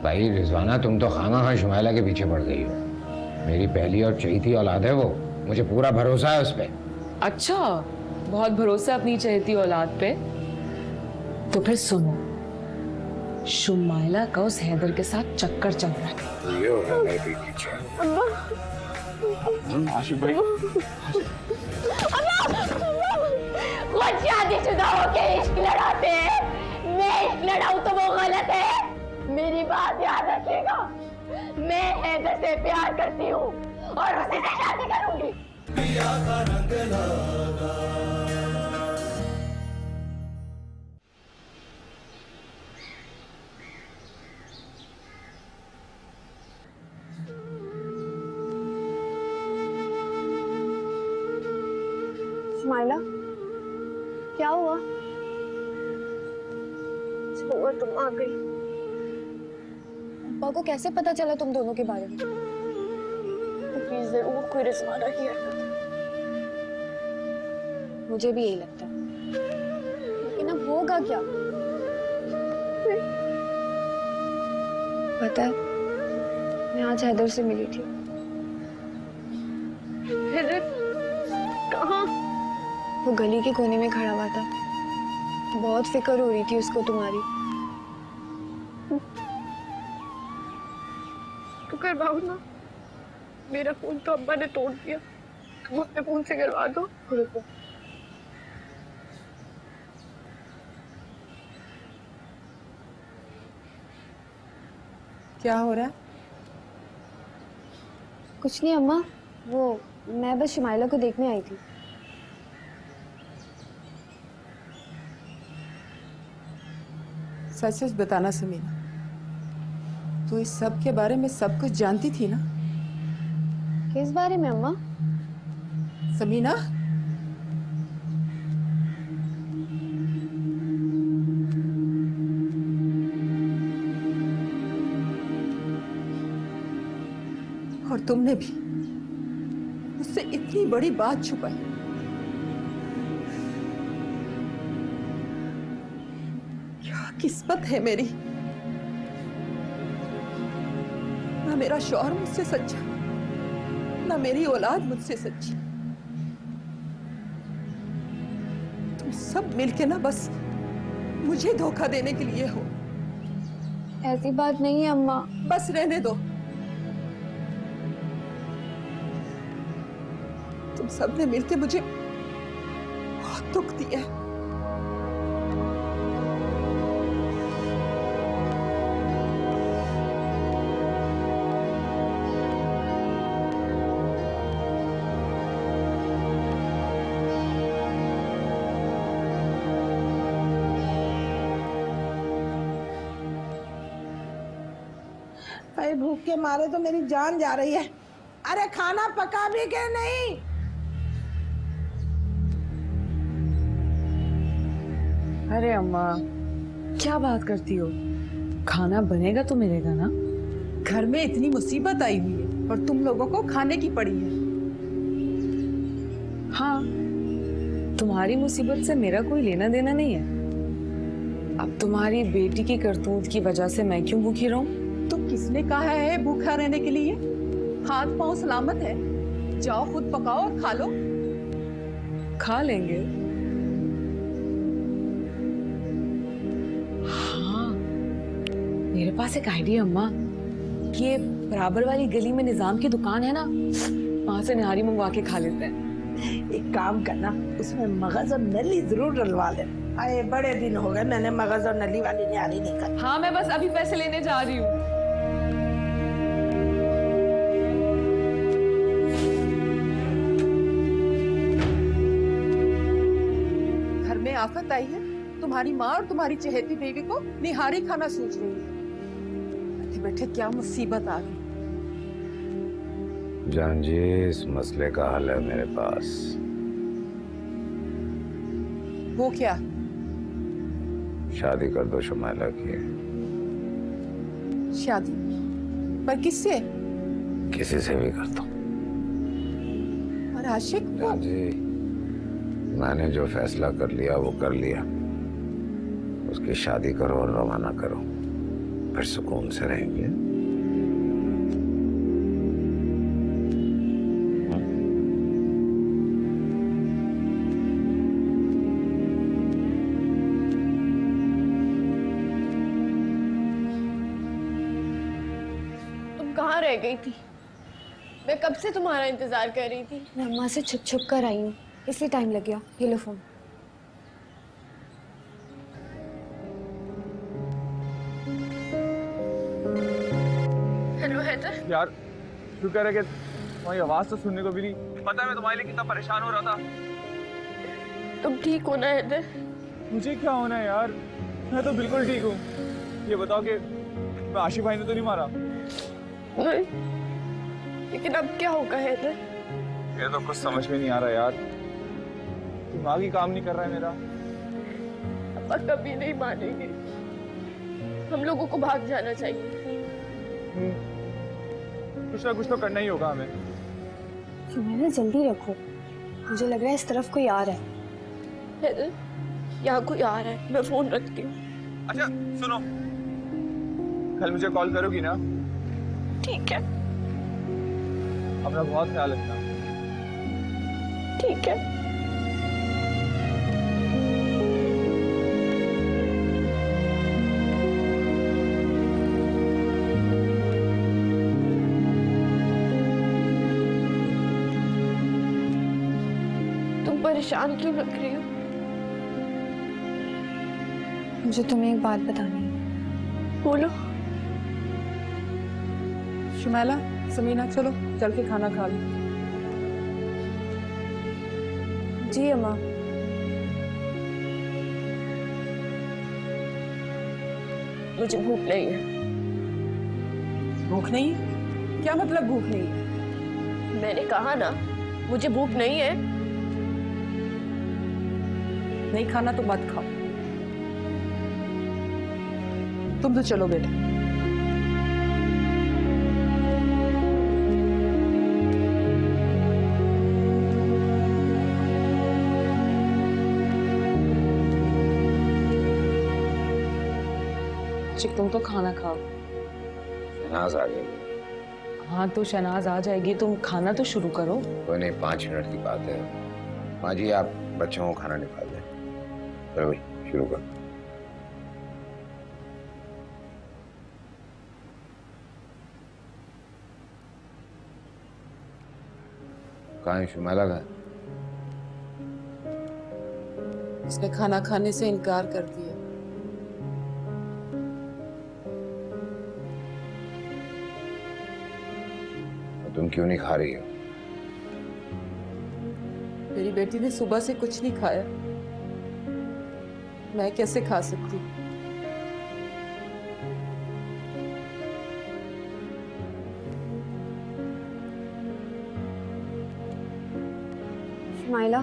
भाई रिजवाना, तुम तो खामा शुमाइला के पीछे पड़ गई हो। मेरी पहली और चहेती औलाद है वो, मुझे पूरा भरोसा है उस पे। अच्छा, बहुत भरोसा अपनी चहेती औलाद पे। तो फिर सुनो, शुमाइला का उस हैदर के साथ चक्कर चल रहा है। ये हो रहा है मेरे पीछे। आशिफ भाई, खुद शादीशुदा होके इश्क लड़ाते हैं, मैं इश्क लड़ाऊं तो वो गलत है। मेरी बात याद रखिएगा, मैं हैदर से प्यार करती हूँ और उसी से शादी करूंगी। शुमाइला, क्या हुआ? तुम आ गई। अब्बा को कैसे पता चला तुम दोनों के बारे में? प्लीज जरूर कोई रिजवाना ही है। मुझे भी यही लगता है, लेकिन अब होगा क्या? पता है, मैं आज हैदर से मिली थी। हैदर कहाँ? वो गली के कोने में खड़ा हुआ था। बहुत फिक्र हो रही थी उसको तुम्हारी। तो करवाओ ना, मेरा फोन तो अब्बा ने तोड़ दिया, तुम अपने फोन से करवा दो। क्या हो रहा है? कुछ नहीं अम्मा, वो मैं बस शुमाइला को देखने आई थी। सच सच बताना समीना, तू इस सब के बारे में सब कुछ जानती थी ना? किस बारे में अम्मा? समीना, और तुमने भी मुझसे इतनी बड़ी बात छुपाई। किस्मत है मेरी, ना मेरा शौहर मुझसे सच्चा, ना मेरी औलाद मुझसे सच्ची। तुम सब मिलके ना बस मुझे धोखा देने के लिए हो। ऐसी बात नहीं है अम्मा। बस रहने दो। तुम सब ने मिलके मुझे बहुत दुख दिया है। भाई भूख के मारे तो मेरी जान जा रही है। अरे खाना पका भी के नहीं? अरे अम्मा, क्या बात करती हो? खाना बनेगा तो मिलेगा ना। घर में इतनी मुसीबत आई हुई है और तुम लोगों को खाने की पड़ी है। हाँ, तुम्हारी मुसीबत से मेरा कोई लेना देना नहीं है। अब तुम्हारी बेटी की करतूत की वजह से मैं क्यों भूखी रहूं? तो किसने कहा है भूखा रहने के लिए? हाथ पांव सलामत है, जाओ खुद पकाओ और खा लो। खा लेंगे। हाँ, मेरे पास एक आइडिया अम्मा। ये बराबर वाली गली में निजाम की दुकान है ना, वहां से निहारी मंगवा के खा लेते हैं। एक काम करना, उसमें मगज और नली जरूर डलवा ले। अरे बड़े दिन हो गए मैंने मगज और नली वाली निहारी नहीं खाई। हाँ, मैं बस अभी पैसे लेने जा रही हूँ। घर में आफत आई है, तुम्हारी माँ और तुम्हारी चहेती बीवी को निहारी खाना सूझ रही है। बैठे बैठे क्या मुसीबत आ गई। जान जी, इस मसले का हल है मेरे पास। वो क्या? शादी कर दो शुमाइला की। शादी? पर किससे? किसी से भी कर दो। और आशिक को? जान जी, मैंने जो फैसला कर लिया वो कर लिया। उसकी शादी करो और रवाना करो, फिर सुकून से रहेंगे। तुम कहाँ रह गई थी? मैं कब से तुम्हारा इंतजार कर रही थी। मैं अम्मा से छुप छुप कर आई हूँ, इसलिए टाइम लग गया। ये लो फोन। हेलो हैदर। यार शुक्र है कि तुम्हारी आवाज तो सुनने को मिली। पता है मैं तुम्हारे लिए कितना परेशान हो रहा था। तुम ठीक हो ना हैदर? मुझे क्या होना है यार, मैं तो बिल्कुल ठीक हूँ। ये बताओ कि मैं आशिफ भाई ने तो नहीं मारा? नहीं, लेकिन अब क्या होगा हैदर? मेरे तो कुछ समझ में नहीं आ रहा यार, दिमाग ही काम नहीं कर रहा है मेरा। पापा कभी नहीं मानेंगे। हम लोगों को भाग जाना चाहिए। कुछ ना कुछ तो करना ही होगा हमें। मैंने जल्दी रखो, मुझे लग रहा है इस तरफ कोई आ रहा है। हैदर, यहाँ कोई आ रहा है, मैं फोन रखती हूँ। अच्छा सुनो, कल मुझे कॉल करोगी ना? ठीक है। अपना बहुत ख्याल रखना। ठीक है। तुम परेशान क्यों लग रही हो? मुझे तुम्हें एक बात बतानी है। बोलो। शुमैला, समीना, चलो चल के खाना खा लो। जी अम्मा। मुझे भूख नहीं है। भूख नहीं है? क्या मतलब भूख नहीं है? मैंने कहा ना, मुझे भूख नहीं है। नहीं खाना तो मत खाओ। तुम तो चलो बेटा। तुम तो खाना खाओ। शहनाज आ गई। हाँ तो शहनाज आ जाएगी, तुम खाना तो शुरू करो। कोई नहीं, 5 मिनट की बात है। माँ जी आप बच्चों को खाना निकाल दें। चलो भाई शुरू करो। कहाँ है शुमैला? का इसने खाना खाने से इनकार कर दिया। तुम क्यों नहीं खा रही हो? मेरी बेटी ने सुबह से कुछ नहीं खाया, मैं कैसे खा सकती? शुमाइला,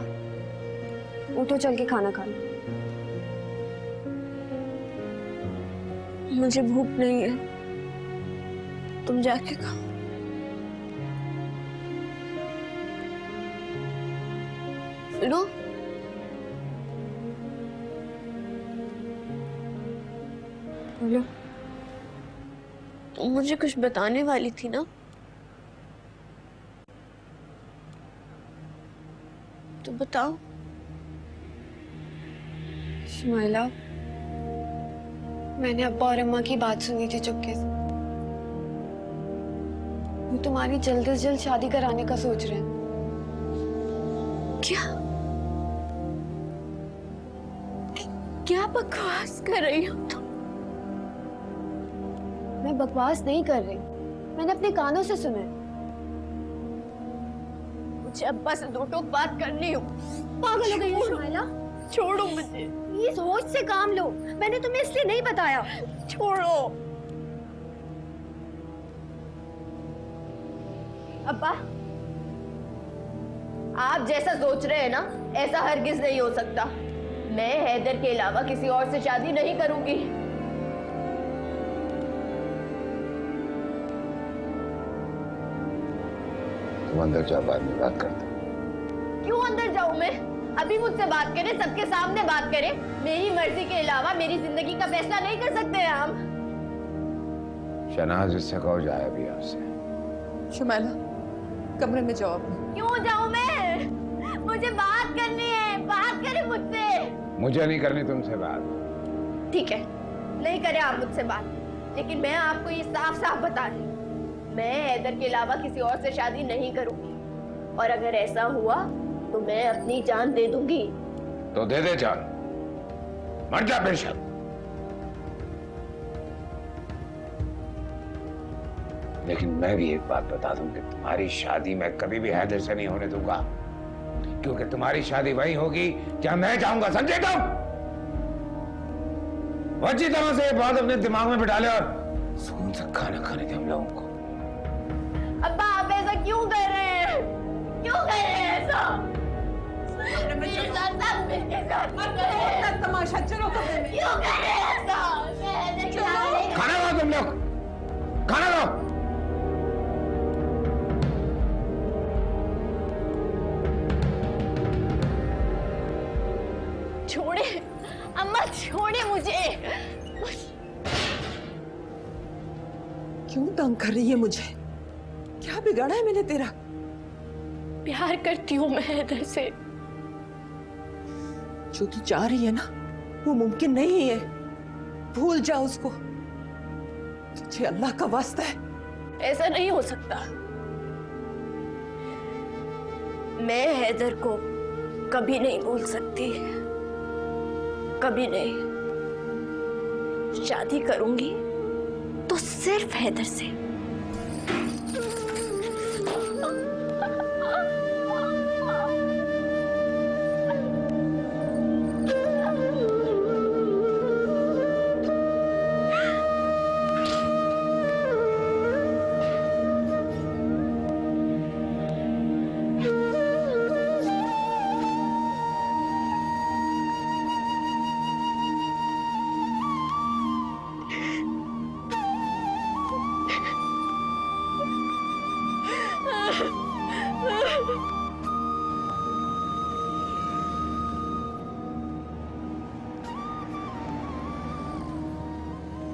उठो, चल के खाना खा लो। मुझे भूख नहीं है, तुम जाके खाओ। लो। बोलो। तुम मुझे कुछ बताने वाली थी ना? तो बताओ। शुमाइला, मैंने अब्बा और अम्मा की बात सुनी थी चुपके से। वो तुम्हारी जल्द से जल्द शादी कराने का सोच रहे हैं। क्या? क्या बकवास कर रही हो तुम? मैं बकवास नहीं कर रही, मैंने अपने कानों से सुना है। मुझे अब्बा से दो टोक बात करनी हो। पागल हो गई हो शुमाइला? छोड़ो मुझे। प्लीज होश से काम लो, मैंने तुम्हें इसलिए नहीं बताया। छोड़ो। अब्बा, आप जैसा सोच रहे हैं ना, ऐसा हरगिज नहीं हो सकता। मैं हैदर के अलावा किसी और से शादी नहीं करूंगी। तुम अंदर जा, बाद में बात करते। क्यों अंदर जाऊं मैं? अभी मुझसे बात करें, सबके सामने बात करें। मेरी मर्जी के अलावा मेरी जिंदगी का फैसला नहीं कर सकते हैं हम। शनाज, इससे कहो जाए अभी यहाँ से। शुमाइला, कमरे में जाओ अपने। क्यों जाऊं मैं? मुझे बात करनी है, बात करें मुझसे। मुझे नहीं करनी तुमसे बात। ठीक है, नहीं करें आप मुझसे बात, लेकिन मैं आपको ये साफ साफ बता रही हूँ, मैं हैदर के अलावा किसी और से शादी नहीं करूंगी। और अगर ऐसा हुआ तो मैं अपनी जान दे दूंगी। तो दे दे जान, मर जा बेशक। लेकिन मैं भी एक बात बता दूं कि तुम्हारी शादी मैं कभी भी हैदर से नहीं होने दूंगा, क्योंकि तुम्हारी शादी वही होगी क्या मैं चाहूंगा, समझे तुम? अच्छी तरह से ये बात अपने दिमाग में बिठा ले और सुकून से खाना खाने दे हम लोगों को। अब्बा, आप ऐसा क्यों कर रहे हैं? क्यों कर रहे हैं ऐसा? मेरे साथ सब मिलके साथ कर रहे हैं। तमाशा, चलो कमरे में। क्यों कर रहे हैं ऐसा? मैं हैदर के अलावा नहीं- खाना खाओ तुम लोग, खाना खाओ। छोड़े अम्मा, छोड़े मुझे। क्यों तंग कर रही है मुझे? क्या बिगाड़ा है मैंने तेरा? प्यार करती हूँ मैं हैदर से। जो तू चाह रही है ना, वो मुमकिन नहीं है। भूल जा उसको। तुझे अल्लाह का वास्ता है। ऐसा नहीं हो सकता। मैं हैदर को कभी नहीं भूल सकती, कभी नहीं। शादी करूंगी तो सिर्फ हैदर से।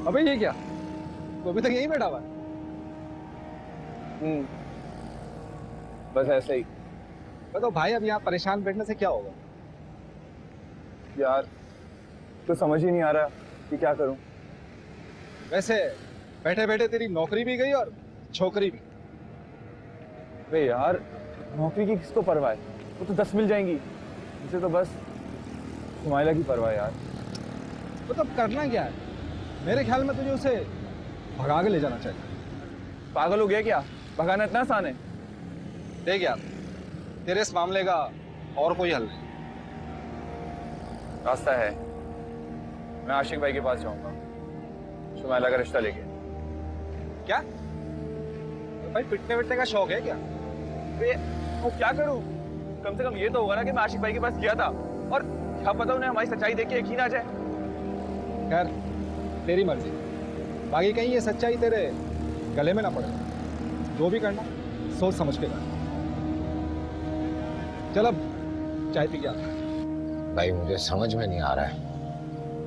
अबे ये क्या, वो अभी तक यहीं बैठा हुआ है? बस ऐसे ही। तो भाई अब यहाँ परेशान बैठने से क्या होगा? यार तो समझ ही नहीं आ रहा कि क्या करूं। वैसे बैठे बैठे तेरी नौकरी भी गई और छोकरी भी। अबे यार, नौकरी की किसको परवाह है? वो तो 10 मिल जाएंगी। मुझे तो बस शुमाइला की परवाह है यार। तो तब करना क्या है? मेरे ख्याल में तुझे उसे भगा के ले जाना चाहिए। पागल हो गया क्या? भगाना इतना आसान है? देख यार, तेरे इस मामले का और कोई हल नहीं। रास्ता है, मैं आशिक भाई के पास जाऊंगा, शुमाइला का रिश्ता लेके। क्या तो भाई पिटने विटने का शौक है क्या? अबे वो क्या करूं? कम से कम ये तो होगा ना कि मैं आशिक भाई के पास गया था और क्या पता उन्हें हमारी सच्चाई देख के यकीन आ जाए। खैर तेरी मर्जी, बाकी कहीं ये सच्चाई तेरे गले में ना पड़े। जो भी करना सोच समझ के करना। चल अब चाय पी के आ। भाई मुझे समझ में नहीं आ रहा है,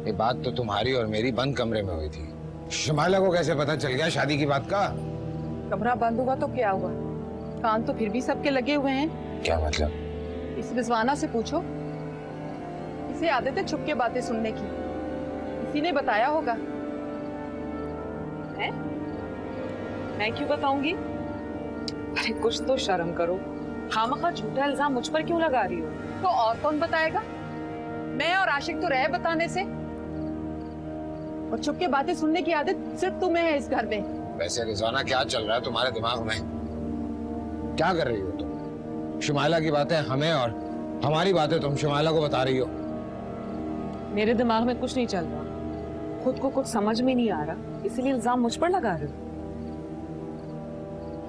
ये बात तो तुम्हारी और मेरी बंद कमरे में हुई थी। शुमाइला को कैसे पता चल गया शादी की बात का? कमरा बंद हुआ तो क्या हुआ? कान तो फिर भी सबके लगे हुए हैं। क्या मतलब? इस रिजवाना से पूछो, इसे आदत है छुप के बातें सुनने की। इसी ने बताया होगा। हैं? मैं क्यों बताऊंगी? अरे कुछ तो शर्म करो, खामखा झूठा इल्जाम मुझ पर क्यों लगा रही हो? तो और कौन बताएगा? मैं और आशिक तो रहे बताने से। और छुप के बातें सुनने की आदत सिर्फ तुम्हें है इस घर में। वैसे रिजवाना क्या चल रहा है तुम्हारे दिमाग में? क्या कर रही हो तुम? शुमाइला की बातें हमें और हमारी बातें तुम शुमाइला को बता रही हो। मेरे दिमाग में कुछ नहीं चल रहा, खुद को कुछ समझ में नहीं आ रहा, इसलिए इल्जाम मुझ पर लगा रहे हो।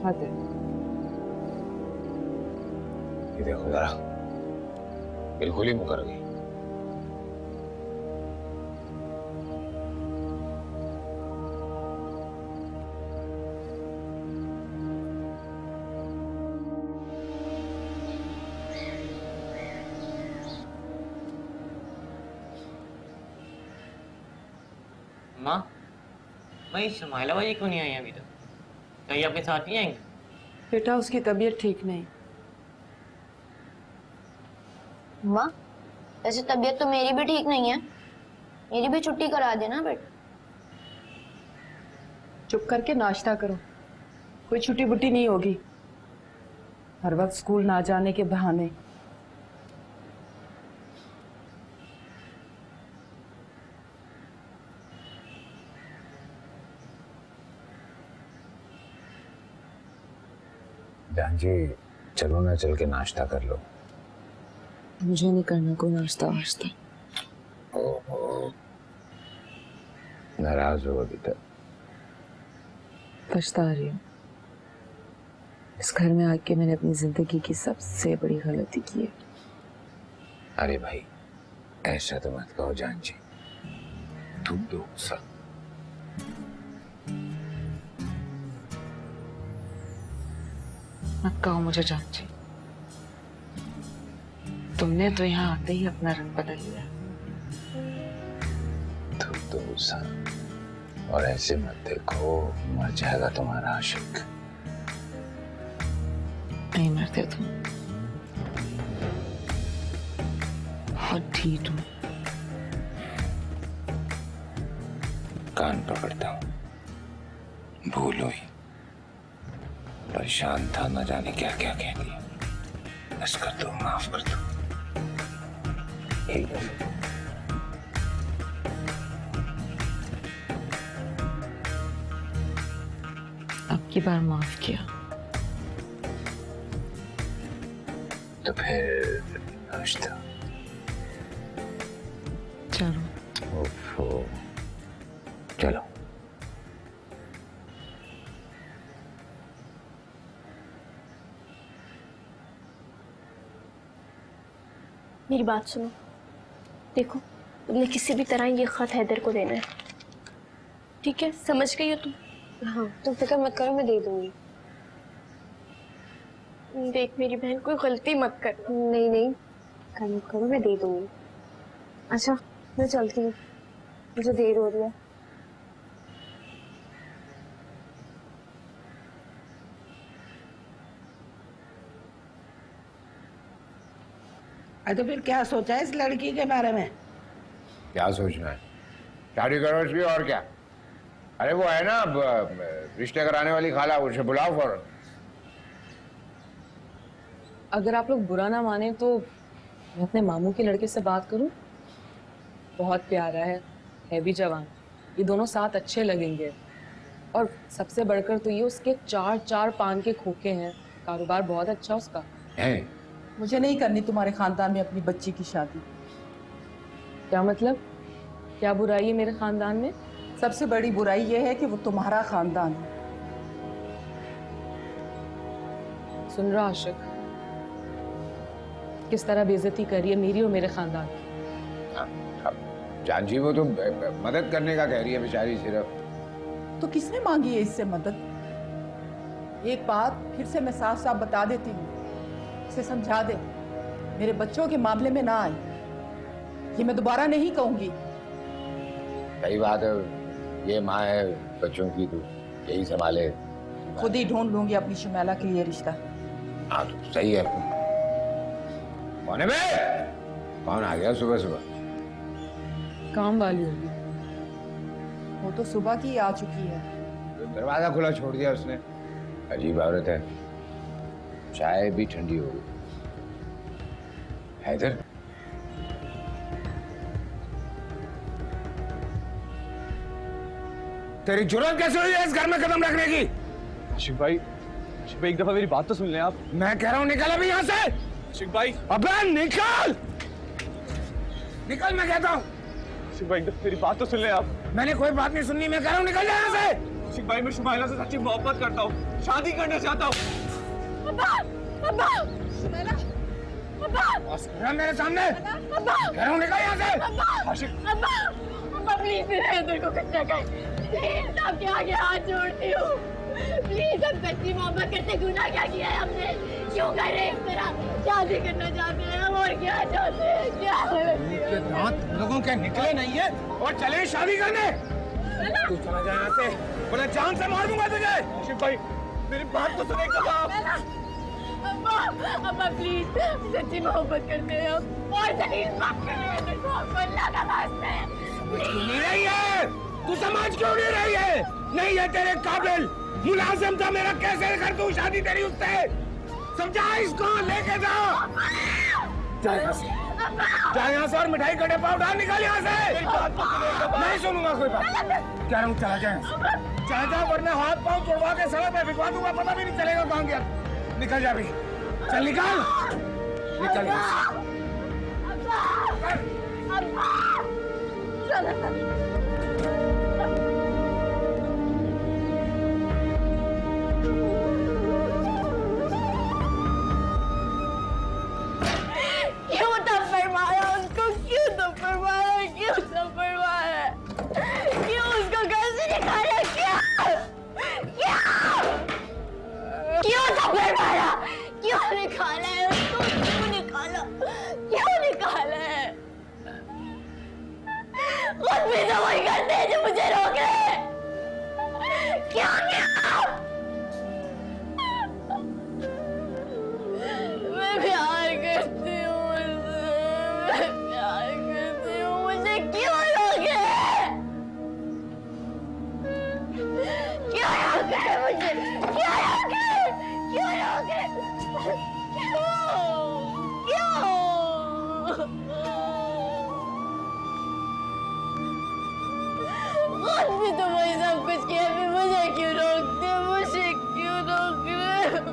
हद है। ये देखो जरा, बिल्कुल ही मुकर गई। माँ भाई सुमाइला भाई क्यों नहीं आई अभी तक? तो ये आपके साथ नहीं आएंगे? बेटा उसकी तबीयत ठीक नहीं। माँ वैसे तबीयत तो मेरी भी ठीक नहीं है, मेरी भी छुट्टी करा देना बेटा। चुप करके नाश्ता करो, कोई छुट्टी बुट्टी नहीं होगी। हर वक्त स्कूल ना जाने के बहाने। जान जी चलो ना, चल के नाश्ता कर लो। मुझे नहीं करना कोई नाश्ता वाश्ता। ओहो, नाराज हो अभी तक? पछता रही हूँ। इस घर में आके मैंने अपनी जिंदगी की सबसे बड़ी गलती की है। अरे भाई ऐसा तो मत कहो जान जी, तुम दो सब। मत कहो मुझे जान जी, तुमने तो यहाँ आते ही अपना रंग बदल लिया। तुम दो सब, और ऐसे मत देखो, मर जाएगा तुम्हारा आशिक। नहीं मरते तुम, बहुत ढीठ हूँ। कान पकड़ता हूँ, भूलो ही। परेशान था, न जाने क्या क्या कह दिया। बस कर दो, माफ कर दो। ठीक है। अब की बार माफ किया तो फिर नाश्ता। चलो। ओफो, चलो। मेरी बात सुनो, देखो तुमने किसी भी तरह ये खत हैदर को देना है, ठीक है? समझ गई हो तुम? हाँ तुम फिक्र मत करो, मैं दे दूंगी। देख मेरी बहन, कोई गलती मत कर। नहीं नहीं फिक्र मत करो, मैं दे दूंगी। अच्छा मैं चलती हूँ, मुझे देर हो रही है। तो फिर क्या सोचा है इस लड़की के बारे में? क्या सोचना है, शादी करो इसकी, और क्या। अरे वो है ना रिश्ते कराने वाली खाला, उसे बुलाओ फौरन। अगर आप लोग बुरा ना माने तो मैं अपने मामू के लड़के से बात करूं। बहुत प्यारा है भी जवान, ये दोनों साथ अच्छे लगेंगे। और सबसे बढ़कर तो ये उसके 4 पान के खोखे हैं, कारोबार बहुत अच्छा उसका है। मुझे नहीं करनी तुम्हारे खानदान में अपनी बच्ची की शादी। क्या मतलब, क्या बुराई है मेरे खानदान में? सबसे बड़ी बुराई यह है कि वो तुम्हारा खानदान है। सुन रहा आशिक, किस तरह बेइज्जती करी है मेरी और मेरे खानदान की। जान जी वो तो मदद करने का कह रही है बेचारी सिर्फ। तो किसने मांगी है इससे मदद? एक बात फिर से मैं साफ साफ बता देती हूँ, इसे समझा दे, मेरे बच्चों के मामले में ना आई, ये मैं दोबारा नहीं कहूंगी। सही बात है, ये माँ है बच्चों की, तो यही संभाले। खुद ही ढूंढ लूंगी अपनी शुमैला के लिए रिश्ता। हाँ तो सही है। कौन है बे? कौन आ गया सुबह सुबह? काम वाली होगी। वो तो सुबह की आ चुकी है। तो दरवाजा खुला छोड़ दिया उसने। अजीब औरत है, चाय भी ठंडी हो गई। हैदर, तेरी जुर्रत कैसे हुई है इस घर में कदम रखने की? आशिक भाई एक दफा मेरी बात तो सुन लें आप। मैं कह रहा हूँ निकल अभी यहाँ से। आशिक भाई, अबे निकल, निकल मैं कहता हूँ। आशिक भाई एक दफा मेरी बात तो सुन लें आप। मैंने कोई बात नहीं सुननी, मैं कह रहा हूँ निकल यहाँ से। आशिक भाई मैं शुमाइला से सच्ची मोहब्बत करता हूँ, शादी करना चाहता हूँ। मेरे सामने कह रहा हूँ निकल यहाँ से। आशिक प्लीज मेरे हैदर को कुछ ना कर, प्लीज आपके आगे हाथ जोड़ती हूँ। प्लीज, हम सच्ची मोहब्बत करते गुनाह क्या किया है हमने? क्यों कर रहे हैं इस तरह? शादी करना चाहते हैं हम, और क्या चाहते हैं? क्या दांत लोगों के निकले नहीं है और चले शादी करने। तू चला जा यहाँ से, वरना जान से मार दूंगा तुझे। आशिफ भाई, मेरी बात तो सुन एक दफा। अब्बा, अब्बा प्लीज, सच्ची मोहब्बत करते हैं हम और सही बात कर रहे हैं देखो अल्लाह का वास्ते। नहीं रही है, तू समझ क्यों नहीं रही है? नहीं है तेरे काबिल, मुलाजिम था मेरा, कैसे कर दूं शादी तेरी उससे? समझा इसको, लेके जाओ। जा यहाँ से, जा यहाँ से और मिठाई का डब्बा उठा, निकल यहाँ से। नहीं सुनूंगा कोई बात, कह रहा हूँ चला जाए, चला जा वरना हाथ पांव तोड़वा के सड़क पे फिकवा दूंगा, पता भी नहीं चलेगा कहाँ गया। निकल जा भी, चल निकल, निकल यहाँ से। क्यों थप्पड़ मारा उसको, क्यों थप्पड़ मारा, क्यों थप्पड़ मारा, क्यों उसको घर से निकाला, क्या क्यों थप्पड़ मारा, क्यों निकाला है उसको, क्यों निकाला है? खुद भी तो वही करते हैं जो मुझे रोक रहे हैं। क्या मैं प्यार करती हूँ उससे, मैं प्यार करती हूँ, मुझे क्यों रोके, क्यों रोके मुझे, क्यों रोके, क्यों रोके, क्यों खुद भी तो वही सब कुछ किया, फिर मुझे क्यों रोकते, मुझे क्यों रोक रहे हो?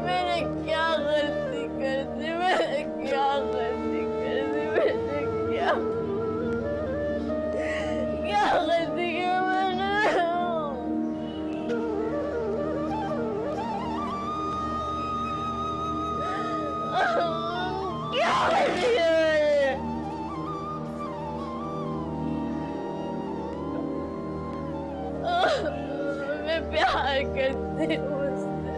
मैंने क्या गलती कर दी, मैंने क्या गलती कर दी, मैंने क्या गलती की मैंने? क्या गलती की मैंने? मैं प्यार करती हूँ उससे,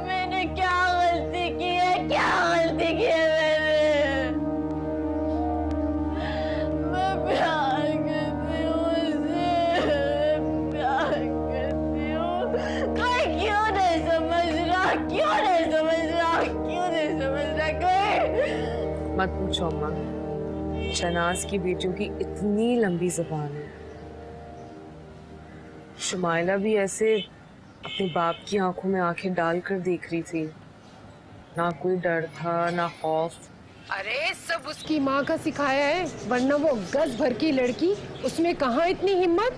मैंने क्या गलती की है, क्या गलती की है मैंने? मैं प्यार करती हूँ उससे, प्यार करती हूँ। कोई क्यों नहीं समझ रहा, क्यों नहीं समझ रहा, क्यों नहीं समझ रहा कोई? मत पूछो अम्मा, शनाज की बेटियों की इतनी लंबी जुबान है। शुमाइला भी ऐसे अपने बाप की आंखों में आंखें डालकर देख रही थी, ना कोई डर था ना खौफ। अरे सब उसकी माँ का सिखाया है, वरना वो गज भर की लड़की, उसमें कहाँ इतनी हिम्मत।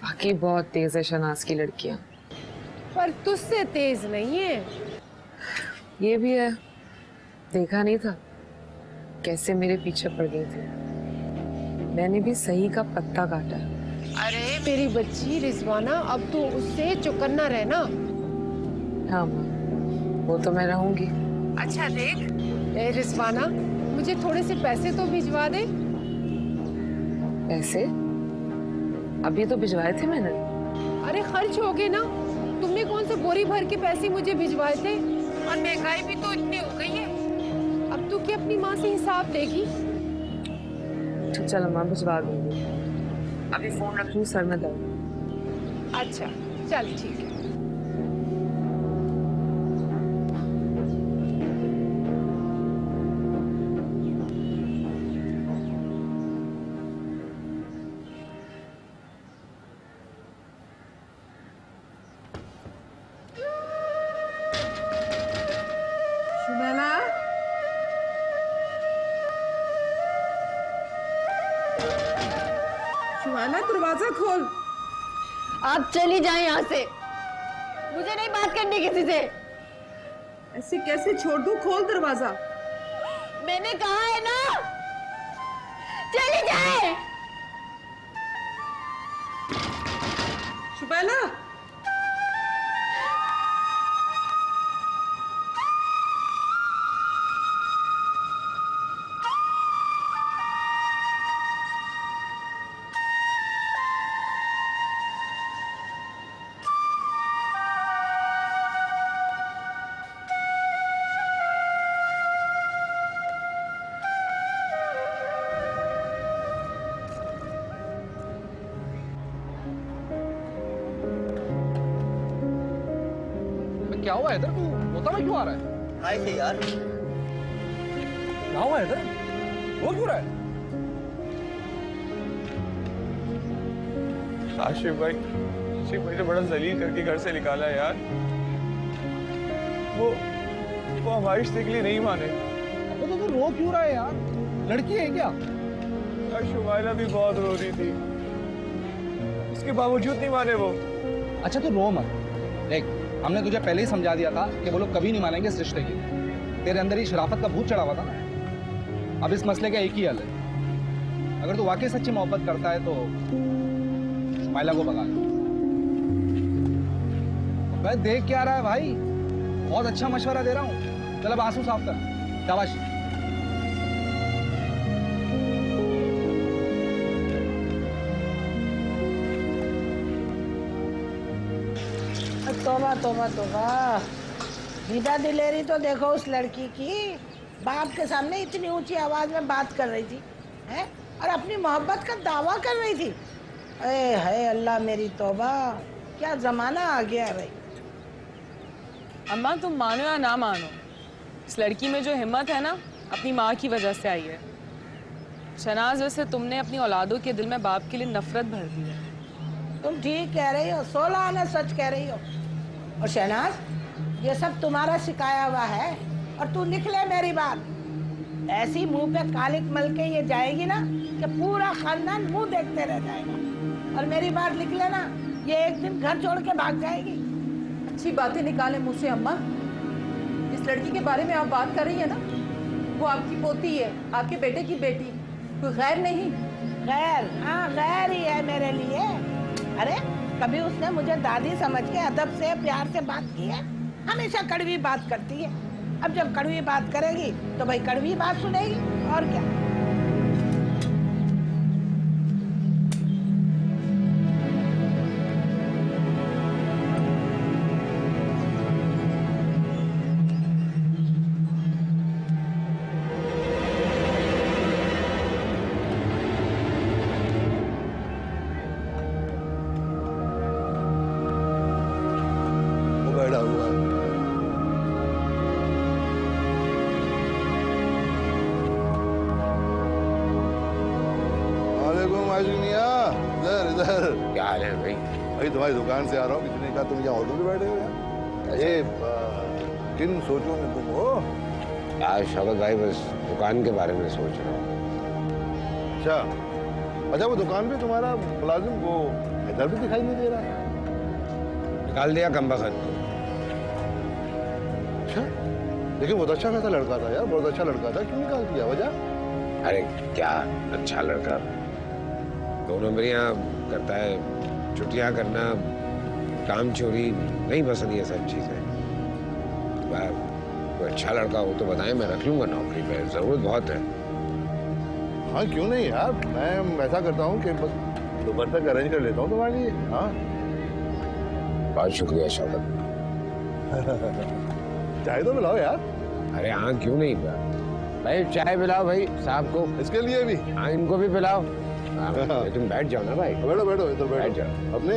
बाकी बहुत तेज है शनाज की लड़कियां, पर तुझसे तेज नहीं है। ये भी है, देखा नहीं था कैसे मेरे पीछे पड़ गई थी। मैंने भी सही का पत्ता काटा है। अरे मेरी बच्ची रिजवाना, अब तू उससे चौकन्ना रहना। हाँ माँ, वो तो मैं रहूंगी। अच्छा देख, ए रिजवाना, मुझे थोड़े से पैसे तो भिजवा दे। पैसे? अभी तो भिजवाए थे मैंने। अरे खर्च हो गए ना, तुमने कौन से बोरी भर के पैसे मुझे भिजवाए थे, और महंगाई भी तो इतनी हो गई है। अब तू क्या अपनी माँ से हिसाब देगी? चलो माँ, भिजवा दूंगी। अभी फोन रख लूँ, सर में दर्द। अच्छा चल ठीक है। शुमैला, शुमैला दरवाजा खोल। आप चली जाएं यहाँ से, मुझे नहीं बात करनी किसी से। ऐसे कैसे छोड़ दूं? खोल दरवाजा। मैंने कहा है ना, चली जाए। शुमैला, क्या हुआ इधर? तू होता मैं क्यों आ रहा है? हाय थे यार। क्या हुआ इधर? वो क्यों रहा है? आशिफ भाई मुझे बड़ा जलील करके घर से निकाला है यार। वो हमारे रिश्ते के लिए नहीं माने। तो तू रो क्यों रहा है यार? लड़की है क्या? शुमाइला भी बहुत रो रही थी, उसके बावजूद नहीं माने वो। अच्छा तू रो मत। देख हमने तुझे पहले ही समझा दिया था कि वो लोग कभी नहीं मानेंगे इस रिश्ते की। तेरे अंदर ही शराफत का भूत चढ़ा हुआ था ना। अब इस मसले का एक ही हल है, अगर तू वाकई सच्ची मोहब्बत करता है तो शुमाइला को भगा ले। भाई देख क्या रहा है भाई? बहुत अच्छा मशवरा दे रहा हूँ। चल अब आंसू साफ कर। शाबाश। तोबा तोबा तोबा, विदा दिलेरी तो देखो उस लड़की की। बाप के सामने इतनी ऊंची आवाज में बात कर रही थी, हैं? और अपनी मोहब्बत का दावा कर रही थी। अरे है अल्लाह मेरी तौबा, क्या जमाना आ गया भाई। अम्मा तुम मानो या ना मानो, इस लड़की में जो हिम्मत है ना, अपनी माँ की वजह से आई है। शनाज, वैसे तुमने अपनी औलादों के दिल में बाप के लिए नफरत भर दी है। तुम ठीक कह रही हो, 16 आना सच कह रही हो। और शहनाज, ये सब तुम्हारा सिखाया हुआ है। और तू लिख ले मेरी बात, ऐसी मुंह पे कालिक मल के ये जाएगी ना कि पूरा खानदान मुंह देखते रह जाएगा। और मेरी बात लिख लेना, ये एक दिन घर छोड़ के भाग जाएगी। अच्छी बातें निकाले मुँह से अम्मा। जिस लड़की के बारे में आप बात कर रही है ना, वो आपकी पोती है, आपके बेटे की बेटी, कोई गैर नहीं। गैर? हाँ गैर ही है मेरे लिए। अरे कभी उसने मुझे दादी समझ के अदब से प्यार से बात की है? हमेशा कड़वी बात करती है। अब जब कड़वी बात करेगी तो भाई कड़वी बात सुनेगी, और क्या। बैठा हुआ है। वालेकुम आजुनिया, इधर इधर। क्या हाल है भाई? भाई तुम्हारी दुकान से आ रहा हूँ, किसी ने कहा तुम यहाँ ऑटो पे बैठे हो यार। ये किन सोचों में तुम हो? यार शौकत भाई, बस दुकान के बारे में सोच रहा हूँ। अच्छा अच्छा, वो दुकान पे तुम्हारा मुलाजिम वो इधर भी दिखाई नहीं दे रहा है। निकाल दिया कमबख्त। अच्छा, लेकिन बहुत अच्छा खासा लड़का था यार, बहुत अच्छा लड़का था, क्यों निकाल दिया? वजह? अरे क्या अच्छा लड़का, 2 नंबरियां करता है, छुट्टियां करना, काम चोरी, नहीं पसंद ये सब चीजें। कोई अच्छा लड़का हो तो बताएं, मैं रख लूंगा नौकरी पे, जरूरत बहुत है। हाँ क्यों नहीं यार, मैं ऐसा करता हूँ कि बस दोपहर तक अरेंज कर लेता हूँ तुम्हारे लिए। हाँ बहुत शुक्रिया शौकत। चाय तो पिलाओ यार। अरे हाँ क्यों नहीं भाई, चाय पिलाओ भाई साहब को। इसके लिए भी? हाँ इनको भी पिलाओ। तुम बैठ जाओ ना भाई। बैठो बैठो, इधर बैठ बैठो। जाओ। अपने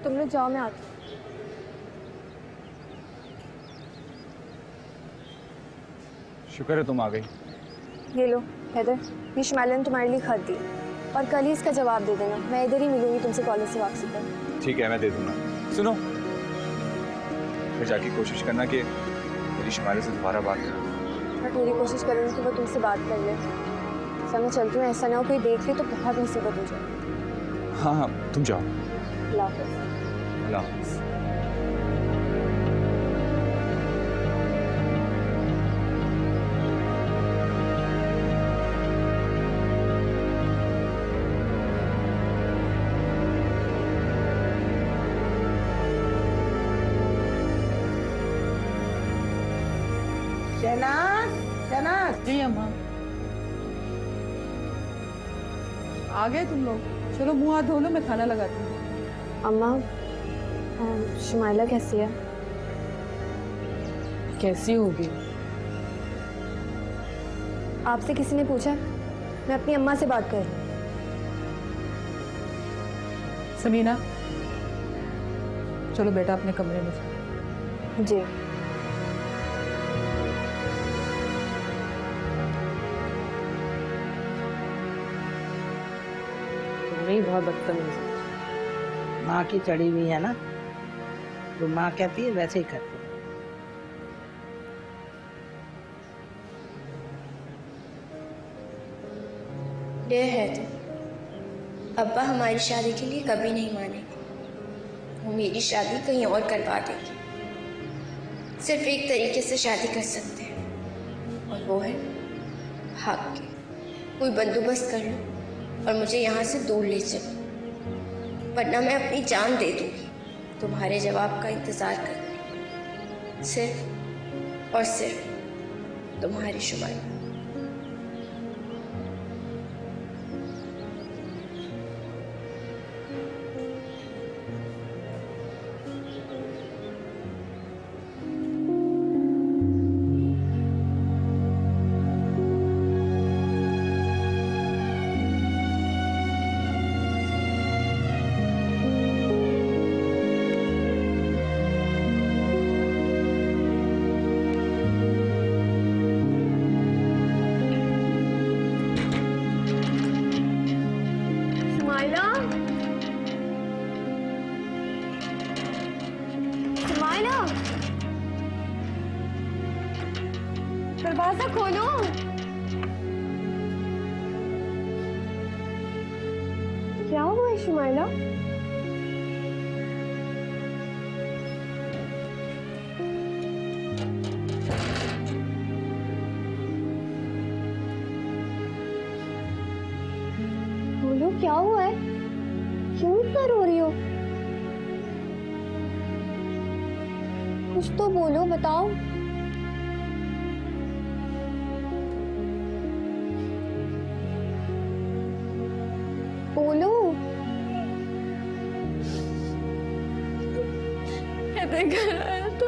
तुम लोग जाओ, मैं आती हूँ। शुक्र है तुम आ गई। ये लो हैदर, ये शुमाइला ने तुम्हारे लिए खत दी, और कल ही इसका जवाब दे देना। मैं इधर ही मिलूंगी तुमसे कॉलेज से वापसी पर। ठीक है, मैं दे दूंगा। सुनो, फिर जाके कोशिश करना कि मेरी शुमाइला से दोबारा बात करो। मैं पूरी कोशिश करूँगी कि वो तुमसे बात कर ले। सब मैं चलती हूँ, ऐसा ना हो कोई देख ले तो बहुत मुसीबत हो जाए। हाँ हाँ तुम जाओ। अल्लाह हाफ़िज़। अल्लाह हाफ़िज़। शहनाज, शहनाज। जी अम्मा। आ गए तुम लोग? चलो मुंह हाथ धो लो, मैं खाना लगाती हूँ। अम्मा, शुमाइला कैसी है? कैसी होगी? आपसे किसी ने पूछा? मैं अपनी अम्मा से बात कर रही समीना, चलो बेटा अपने कमरे में चलो। हूँ। जी। तुमने ही बहुत बदतमीज है। माँ की चढ़ी हुई है ना, तो माँ कहती है वैसे ही करती है। ये है तो अब्बा हमारी शादी के लिए कभी नहीं मानेंगे। वो मेरी शादी कहीं और करवा देंगे। सिर्फ एक तरीके से शादी कर सकते हैं और वो है भाग के। कोई बंदोबस्त कर लो और मुझे यहाँ से दूर ले चलो, वरना मैं अपनी जान दे दूंगी तुम्हारे जवाब का इंतजार करके, सिर्फ और सिर्फ तुम्हारी शुमाइला। दरवाजा खोलो। क्या हुआ है शुमाइला? बोलो क्या हुआ है? क्यों इतना रो रही हो? कुछ तो बोलो, बताओ। बोलो। घर आया तो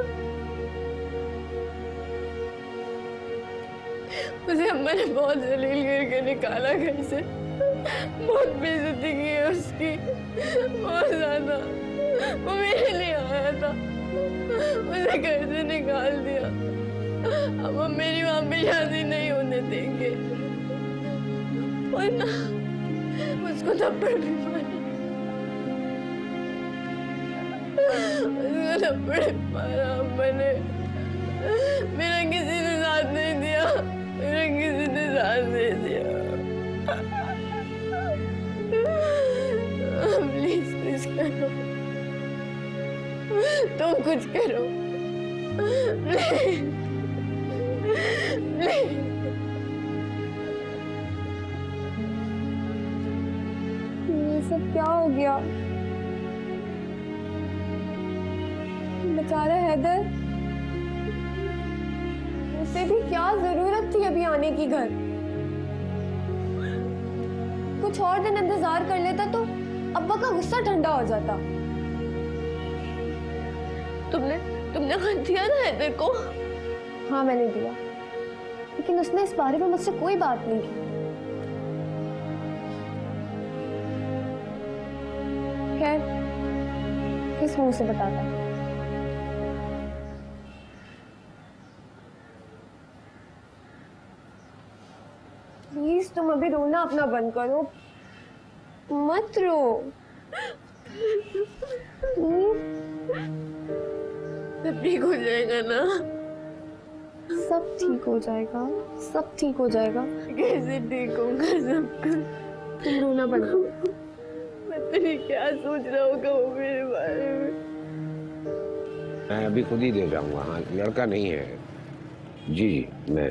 मुझे अम्मा ने बहुत जलील करके निकाला घर से। बहुत बेइज्जती की है उसकी, बहुत ज्यादा। वो मेरे लिए आया था, मुझे घर से निकाल दिया। अब हम मेरी वहां पे शादी नहीं होने देंगे। और ना उसको थप्पड़ भी मारा, उसको थप्पड़ मारा अम्मा ने। मेरा किसी ने साथ नहीं दिया, मेरा किसी ने साथ नहीं दिया। प्लीज कुछ करो, तुम कुछ करो प्लीज प्लीज। ये सब क्या हो गया? बेचारा हैदर, उसे भी क्या जरूरत थी अभी आने की घर? कुछ और दिन इंतजार कर लेता तो अब्बा का गुस्सा ठंडा हो जाता। तुमने खत दिया ना हैदर को? हाँ मैंने दिया, लेकिन उसने इस बारे में मुझसे कोई बात नहीं की। खैर, किस मुंह से बताता? प्लीज तुम अभी रोना अपना बंद करो, मत रो। सब ठीक हो जाएगा ना? सब ठीक हो जाएगा, सब ठीक हो जाएगा। कैसे ठीक होगा सब कुछ? तुम रोना बंद करो। पता नहीं क्या सोच रहा होगा वो मेरे बारे में। मैं अभी खुद ही दे जाऊंगा। हाँ, लड़का नहीं है। जी मैं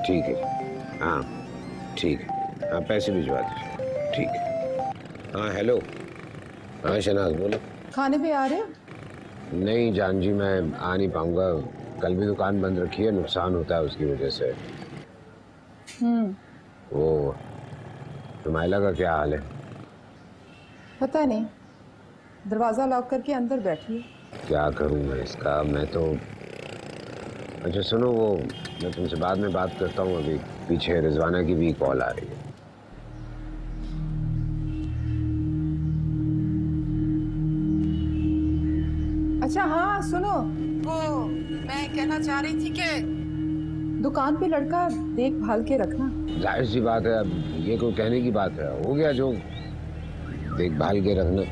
ठीक है। हाँ ठीक है। हाँ पैसे भिजवा दीजिए। ठीक है। हाँ हेलो। हाँ शहनाज बोलो। खाने पे आ रहे हो? नहीं जान जी, मैं आ नहीं पाऊंगा। कल भी दुकान बंद रखी है, नुकसान होता है उसकी वजह से। वो शुमाइला का क्या हाल है? पता नहीं, दरवाजा लॉक करके अंदर बैठी है। क्या करूं मैं इसका? मैं तो अच्छा सुनो, वो मैं तुमसे बाद में बात करता हूँ, अभी पीछे रिजवाना की भी कॉल आ रही है। अच्छा हाँ सुनो, वो मैं कहना चाह रही थी कि दुकान पे लड़का देखभाल के रखना। जाहिर सी बात है, अब ये कोई कहने की बात है, हो गया जो देखभाल के रखना,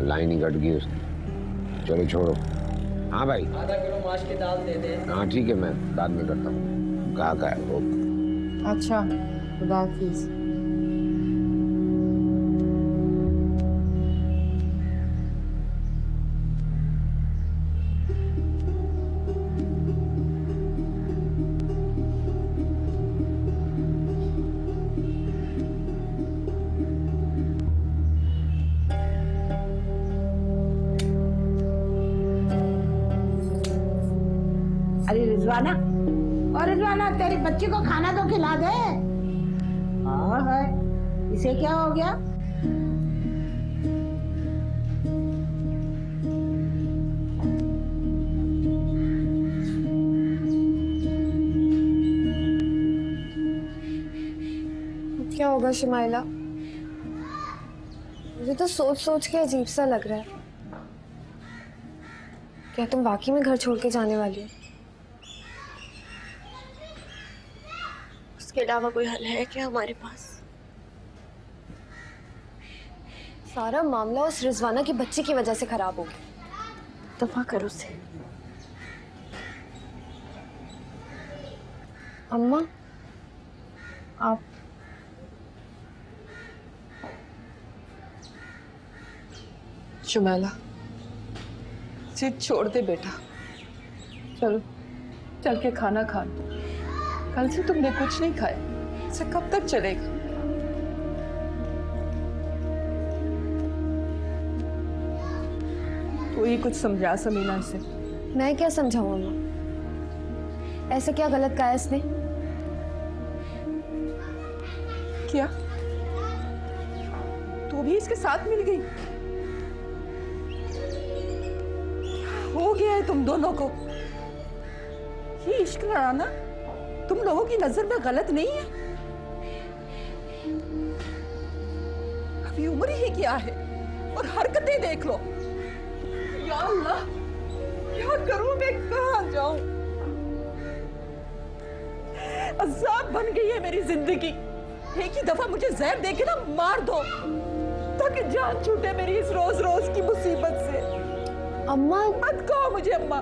लाइन ही कट गई उसकी। चलो छोड़ो। हाँ भाई, आधा किलो माश की दाल दे दे। हाँ ठीक है, मैं बाद में करता हूँ। कहा है वो। अच्छा, खुदा हाफिज। अरे रिजवाना, और रिजवाना तेरी बच्ची को खाना तो खिला दे। हाँ है, इसे क्या हो गया? क्या होगा शमाइला? मुझे तो सोच सोच के अजीब सा लग रहा है। क्या तुम वाकई में घर छोड़ के जाने वाली हो? उसके अलावा कोई हल है क्या हमारे पास? सारा मामला उस रिजवाना की बच्ची की वजह से खराब हो गया। दफा कर उसे। अम्मा, आप शुमैला, जिद छोड़ दे बेटा। चलो चल के खाना खा। कल से तुमने कुछ नहीं खाया, इसे कब तक चलेगा? तू ही कुछ समझा समीना से। मैं क्या समझाऊं अम्मा? ऐसे क्या गलत कहा इसने? क्या तू भी इसके साथ मिल गई? हो गया है तुम दोनों को? ये इश्क लड़ाना तुम लोगों की नजर में गलत नहीं है? अभी उम्र ही क्या है और हरकतें देख लो। या अल्लाह, क्या करूं मैं, कहां जाऊं? अज़ाब बन गई है मेरी जिंदगी। एक ही दफा मुझे जहर देके ना मार दो ताकि जान छूटे मेरी इस रोज रोज की मुसीबत से। अम्मा, मत कहो मुझे अम्मा।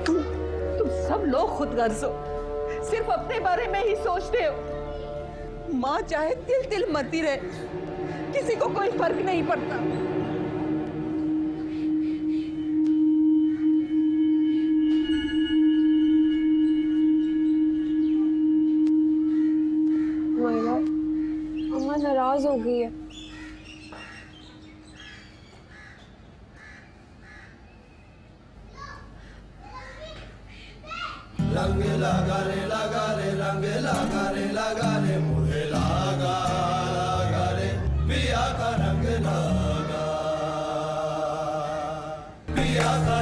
तुम सब लोग खुदगर्ज हो, सिर्फ अपने बारे में ही सोचते हो। माँ चाहे तिल तिल मरती रहे, किसी को कोई फर्क नहीं पड़ता। अम्मा नाराज हो गई है। रंग लगा रे लगा रे, रंग लगा रे लगा रे, मुझे लगा रे पिया का रंग लगा, पिया का